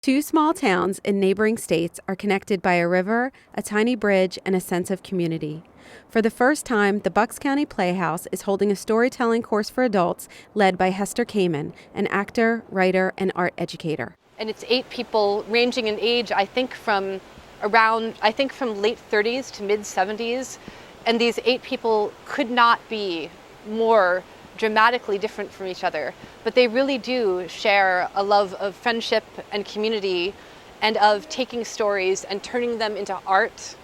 Two small towns in neighboring states are connected by a river, a tiny bridge, and a sense of community. For the first time, the Bucks County Playhouse is holding a storytelling course for adults led by Hester Kamen, an actor, writer, and art educator. And it's 8 people ranging in age, I think from late 30s to mid 70s. And these 8 people could not be more dramatically different from each other, but they really do share a love of friendship and community and of taking stories and turning them into art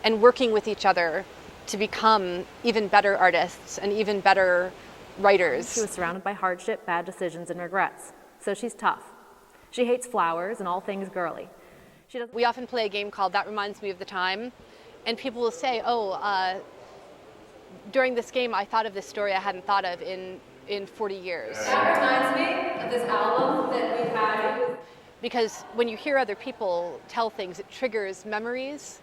and working with each other to become even better artists and even better writers. She was surrounded by hardship, bad decisions, and regrets, so she's tough. She hates flowers and all things girly. We often play a game called That Reminds Me of the Time, and people will say, during this game, I thought of this story I hadn't thought of in 40 years. That reminds me of this album that we've had. Because when you hear other people tell things, it triggers memories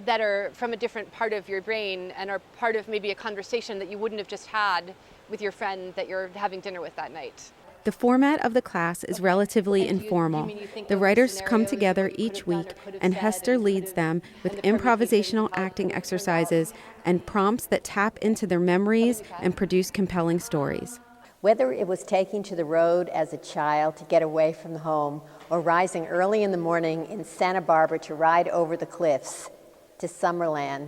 that are from a different part of your brain and are part of maybe a conversation that you wouldn't have just had with your friend that you're having dinner with that night. The format of the class is relatively informal. The writers come together each week, and Hester leads them with improvisational acting exercises and prompts that tap into their memories and produce compelling stories. Whether it was taking to the road as a child to get away from home or rising early in the morning in Santa Barbara to ride over the cliffs to Summerland,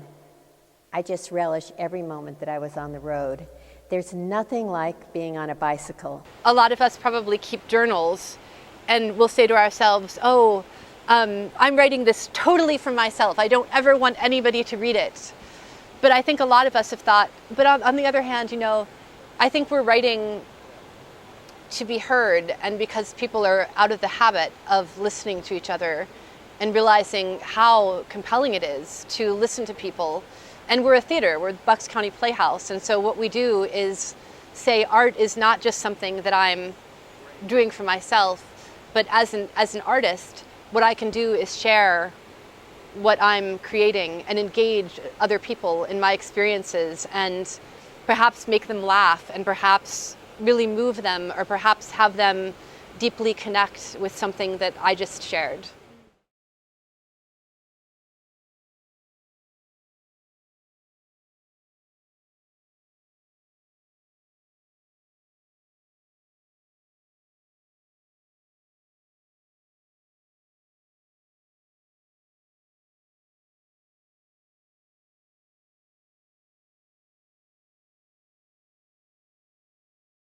I just relish every moment that I was on the road. There's nothing like being on a bicycle. A lot of us probably keep journals and we'll say to ourselves, I'm writing this totally for myself. I don't ever want anybody to read it. But I think a lot of us have thought, but on the other hand, I think we're writing to be heard, and because people are out of the habit of listening to each other and realizing how compelling it is to listen to people. And we're a theater, we're the Bucks County Playhouse, and so what we do is say art is not just something that I'm doing for myself, but as an artist, what I can do is share what I'm creating and engage other people in my experiences and perhaps make them laugh and perhaps really move them or perhaps have them deeply connect with something that I just shared.